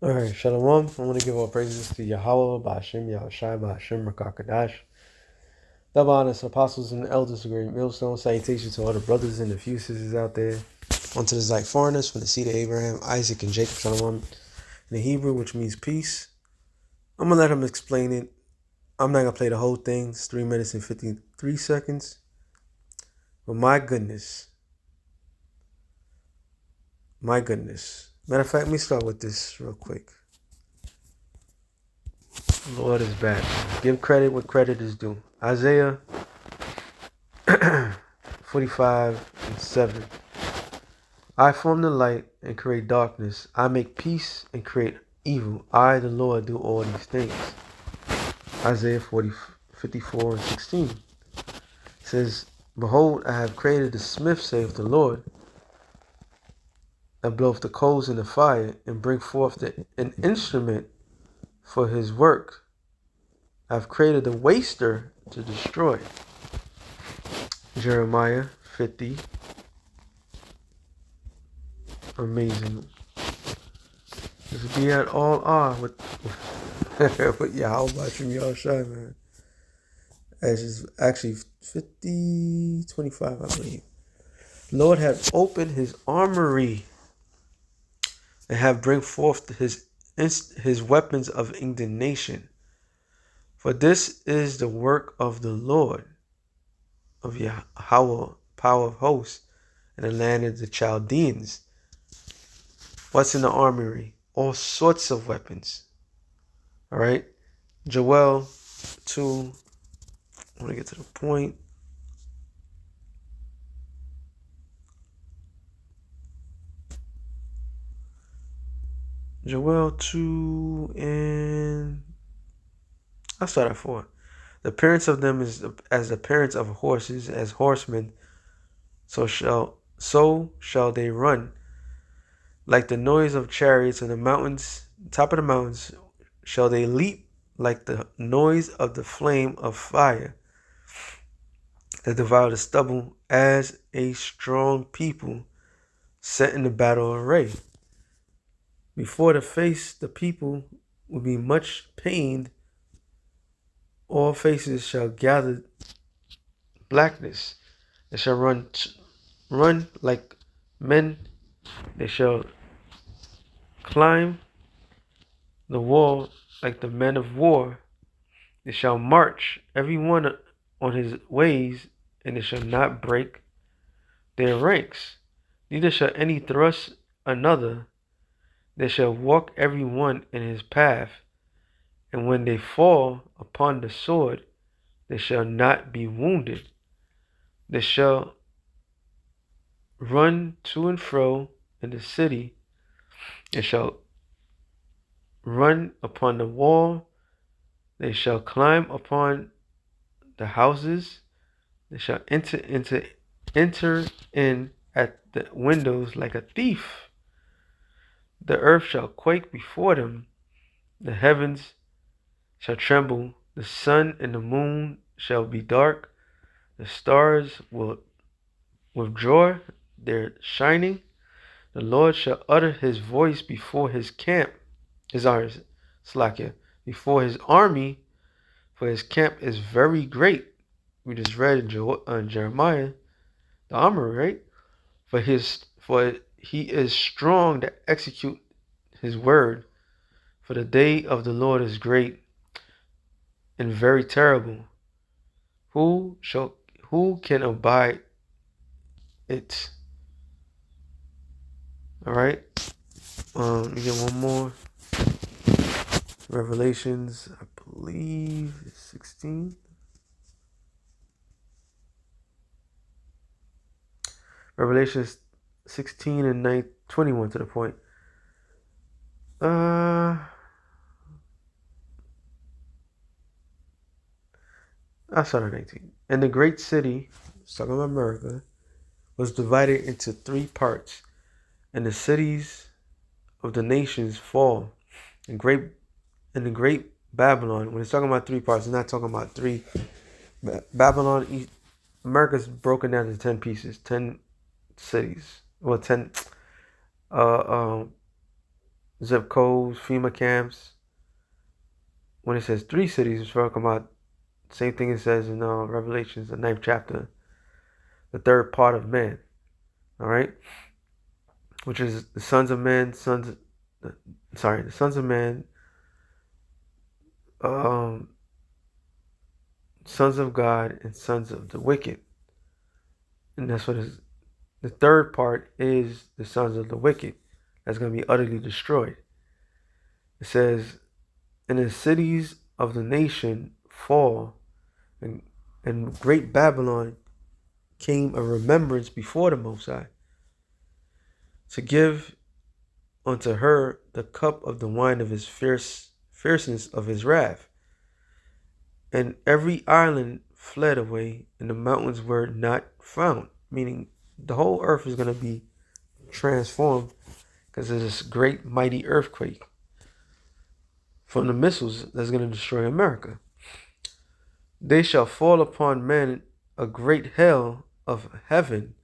Alright, Shalom. I want to give all praises to Yahweh, Ba'ashem, Yahushai, Ba'ashem, Rakakadash. Double honors, apostles and elders of Great Millstone. Salutation to all the brothers and the few sisters out there. Onto the Zite foreigners from the seed of Abraham, Isaac, and Jacob. Shalom. In the Hebrew, which means peace. I'm going to let him explain it. I'm not going to play the whole thing. It's 3 minutes and 53 seconds. But my goodness. My goodness. Matter of fact, let me start with this real quick. The Lord is back. Give credit what credit is due. Isaiah 45:7. I form the light and create darkness. I make peace and create evil. I, the Lord, do all these things. Isaiah 54:16. It says, Behold, I have created the smith, saith the Lord, that bloweth the coals in the fire, and bring forth an instrument for his work. I've created a waster to destroy. Jeremiah 50. Amazing. Just be at all awe with Yahweh Bashim Yahushai, man. It's actually 50:25, I believe. Lord have opened his armory and have bring forth his weapons of indignation. For this is the work of the Lord, of Yahweh, power of hosts, in the land of the Chaldeans. What's in the armory? All sorts of weapons. All right. Joel 2. I want to get to the point. Joel 2 and I'll start at 4. The appearance of them is as the appearance of horses, as horsemen, so shall they run. Like the noise of chariots on the mountains, top of the mountains, shall they leap like the noise of the flame of fire that devour the stubble, as a strong people set in the battle array. Before the people will be much pained. All faces shall gather blackness. They shall run like men. They shall climb the wall like the men of war. They shall march every one on his ways, and they shall not break their ranks. Neither shall any thrust another. They shall walk every one in his path. And when they fall upon the sword, they shall not be wounded. They shall run to and fro in the city. They shall run upon the wall. They shall climb upon the houses. They shall enter in at the windows like a thief. The earth shall quake before them. The heavens shall tremble. The sun and the moon shall be dark. The stars will withdraw their shining. The Lord shall utter his voice before his camp, before his army, for his camp is very great. We just read in Jeremiah, the armory, right? For he is strong to execute his word. For the day of the Lord is great and very terrible. Who can abide it? All right. Let me get one more. Revelations, I believe, 16. Revelations 16 and 21 to the point. I started 19. And the great city, talking about America, was divided into 3 parts, and the cities of the nations fall. And the great Babylon, when it's talking about 3 parts, it's not talking about 3. Babylon, America's broken down into 10 pieces, 10 cities. Well, 10 zip codes, FEMA camps. When it says 3 cities, it's talking about the same thing it says in Revelations, the 9th chapter, the third part of man. All right, which is the sons of men, the sons of man, um, sons of God, and sons of the wicked. And that's what is. The third part is the sons of the wicked. That's going to be utterly destroyed. It says, and the cities of the nation fall, and great Babylon came a remembrance before the Most High, to give unto her the cup of the wine of his fierceness of his wrath. And every island fled away, and the mountains were not found. Meaning the whole earth is going to be transformed because of this great mighty earthquake from the missiles that's going to destroy America. They shall fall upon men a great hail of heaven,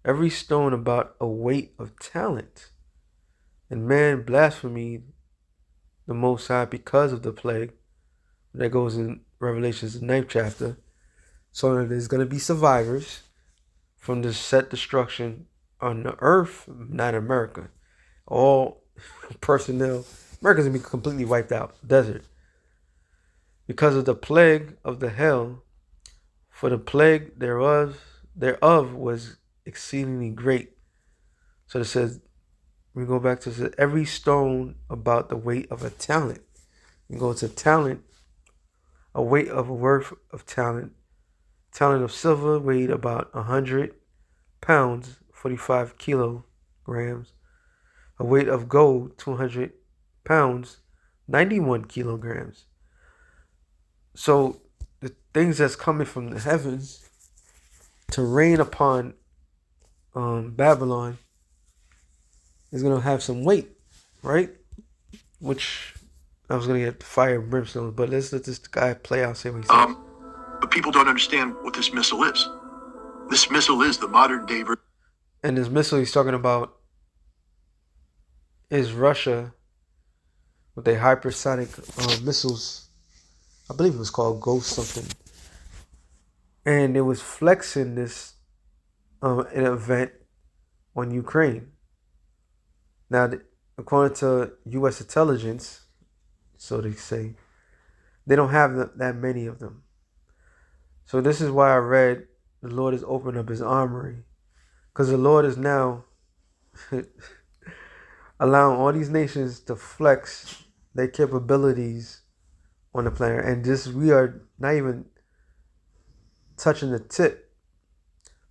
every stone about a weight of talent. And man blasphemed the Most High because of the plague. That goes in Revelations, the 9th chapter. So that there's going to be survivors from the set destruction on the earth, not America. All personnel, America's going to be completely wiped out. Desert. Because of the plague of the hell, for the plague thereof was exceedingly great. So it says, we go back to it, every stone about the weight of a talent. We go to talent, a weight of a worth of talent. Talent of silver weighed about 100 pounds, 45 kilograms. A weight of gold, 200 pounds, 91 kilograms. So the things that's coming from the heavens to rain upon Babylon is going to have some weight, right? Which I was going to get fire and brimstone, but let's let this guy play out, say what he says. But people don't understand what this missile is. This missile is the modern day version. And this missile he's talking about is Russia with their hypersonic missiles. I believe it was called Ghost something. And it was flexing this an event on Ukraine. Now, according to U.S. intelligence, so they say, they don't have that many of them. So this is why I read the Lord has opened up his armory. Because the Lord is now allowing all these nations to flex their capabilities on the planet. And just we are not even touching the tip.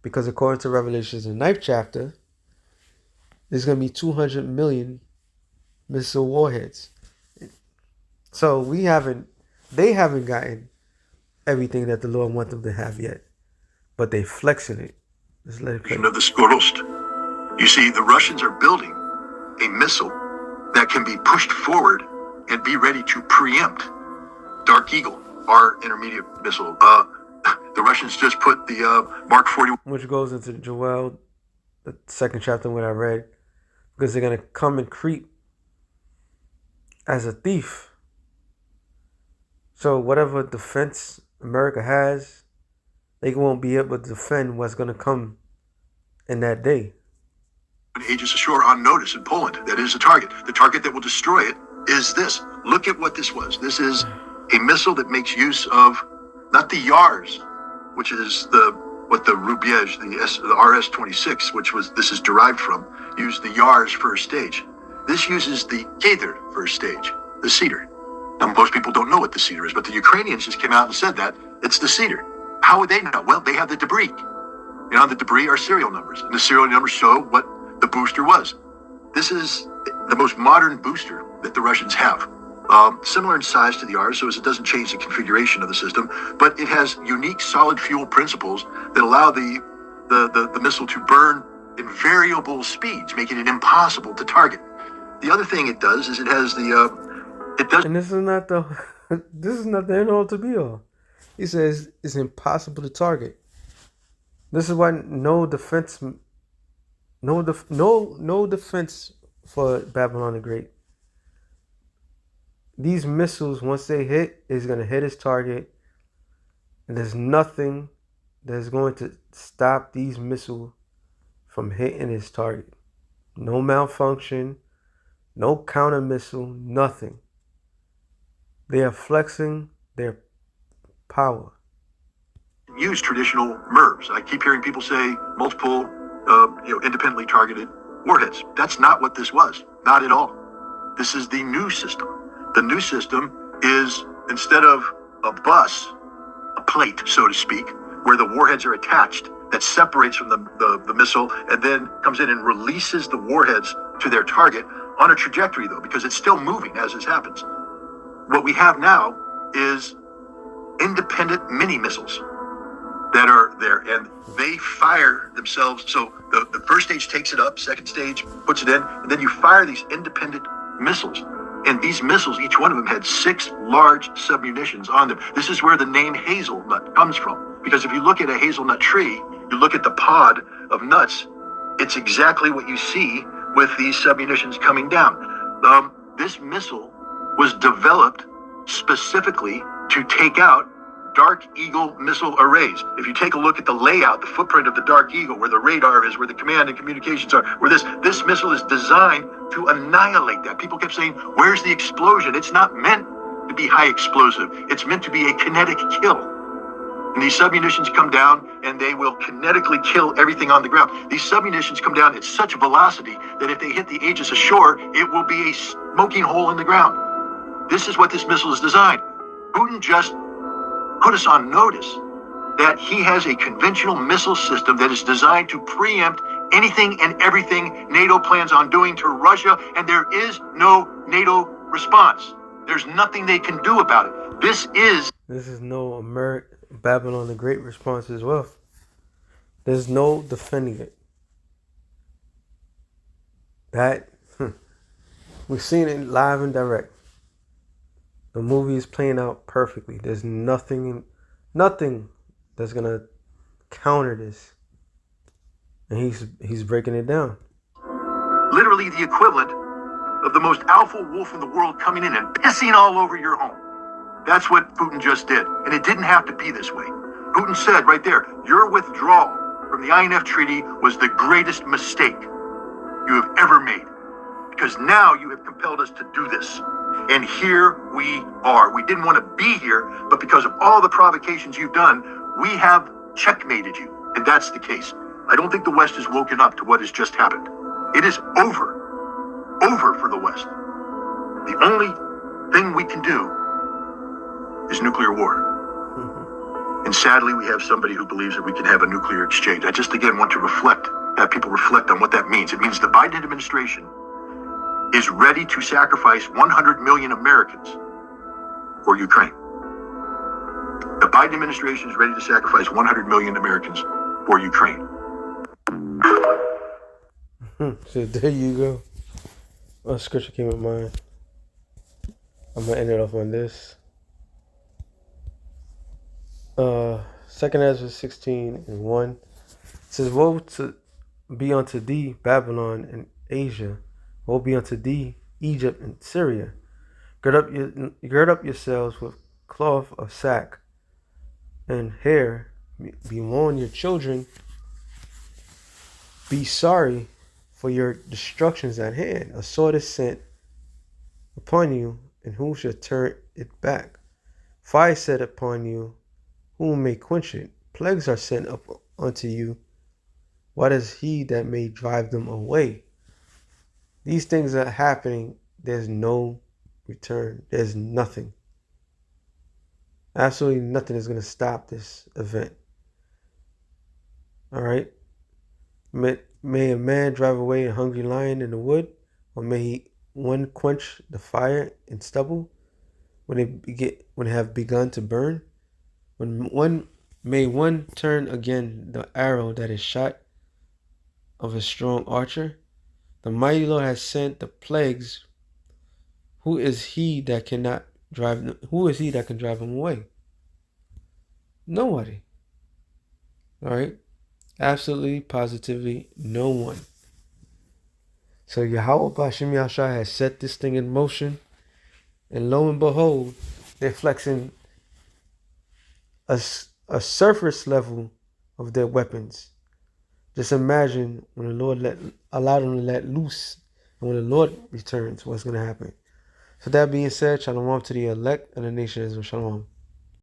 Because according to Revelations, the 9th chapter, there's going to be 200 million missile warheads. So they haven't gotten everything that the Lord wants them to have yet. But they flexing it. Just let it play. Of the Skorost. You see, the Russians are building a missile that can be pushed forward and be ready to preempt Dark Eagle, our intermediate missile. The Russians just put the Mark 41, which goes into Joel, the 2nd chapter, what I read, because they're gonna come and creep as a thief. So whatever defense America has, they won't be able to defend what's gonna come in that day. Aegis ashore on notice in Poland. That is a target. The target that will destroy it is this. Look at what this was. This is a missile that makes use of not the Yars, which is what the Rubiège, the RS-26, this is derived from, used the Yars first stage. This uses the Kedar first stage, the Cedar. Now, most people don't know what the Cedar is, but the Ukrainians just came out and said that it's the Cedar. How would they know? Well, they have the debris. The debris are serial numbers, and the serial numbers show what the booster was. This is the most modern booster that the Russians have. Similar in size to the R's, so as it doesn't change the configuration of the system, but it has unique solid fuel principles that allow the missile to burn in variable speeds, making it impossible to target. The other thing it does is it has And this is not the end all to be all. He says it's impossible to target. This is why no defense for Babylon the Great. these missiles, once they hit, is going to hit its target. And there's nothing that's going to stop these missiles from hitting its target. No malfunction, no counter missile, nothing. They are flexing their power. Use traditional MIRVs. I keep hearing people say multiple, independently targeted warheads. That's not what this was. Not at all. This is the new system. The new system is, instead of a bus, a plate, so to speak, where the warheads are attached, that separates from the missile and then comes in and releases the warheads to their target on a trajectory, though, because it's still moving as this happens. What we have now is independent mini missiles that are there, and they fire themselves. So the first stage takes it up, second stage puts it in, and then you fire these independent missiles. And these missiles, each one of them had 6 large submunitions on them. This is where the name hazelnut comes from. Because if you look at a hazelnut tree, you look at the pod of nuts, it's exactly what you see with these submunitions coming down. This missile was developed specifically to take out Dark Eagle missile arrays. If you take a look at the layout, the footprint of the Dark Eagle, where the radar is, where the command and communications are, where this missile is designed to annihilate that. People kept saying, where's the explosion? It's not meant to be high explosive. It's meant to be a kinetic kill. And these submunitions come down and they will kinetically kill everything on the ground. These submunitions come down at such a velocity that if they hit the Aegis ashore, it will be a smoking hole in the ground. This is what this missile is designed. Putin just put us on notice that he has a conventional missile system that is designed to preempt anything and everything NATO plans on doing to Russia, and there is no NATO response. There's nothing they can do about it. This is no Babylon the Great response as well. There's no defending it. That we've seen it live and direct. The movie is playing out perfectly. There's nothing that's gonna counter this, and he's breaking it down. Literally the equivalent of the most alpha wolf in the world coming in and pissing all over your home. That's what Putin just did, and it didn't have to be this way. Putin said right there, your withdrawal from the INF Treaty was the greatest mistake you have ever made, because now you have compelled us to do this. And here we are. We didn't want to be here, but because of all the provocations you've done, we have checkmated you. And that's the case. I don't think the West has woken up to what has just happened. It is over. Over for the West. The only thing we can do is nuclear war. And sadly, we have somebody who believes that we can have a nuclear exchange. I just, again, want to have people reflect on what that means. It means the Biden administration is ready to sacrifice 100 million Americans for Ukraine. The Biden administration is ready to sacrifice 100 million Americans for Ukraine. So there you go. A scripture came to mind. I'm gonna end it off on this. 2nd Ezra 16:1. It says, woe to be unto thee, Babylon and Asia. Woe be unto thee, Egypt and Syria. Gird up yourselves with cloth of sack and hair. Bemoan your children. Be sorry, for your destructions at hand. A sword is sent upon you, and who shall turn it back? Fire set upon you, who may quench it? Plagues are sent up unto you. What is he that may drive them away? These things are happening. There's no return. There's nothing. Absolutely nothing is going to stop this event. All right? May a man drive away a hungry lion in the wood, or may one quench the fire in stubble when it have begun to burn? May one turn again the arrow that is shot of a strong archer? The mighty Lord has sent the plagues. Who is he that cannot drive them? Who is he that can drive them away? Nobody. All right? Absolutely, positively, no one. So Yahweh Bashim Yahshua has set this thing in motion. And lo and behold, they're flexing a surface level of their weapons. Just imagine when the Lord allow them to let loose, and when the Lord returns, what's going to happen. So that being said, shalom to the elect of the nation of Israel. Shalom.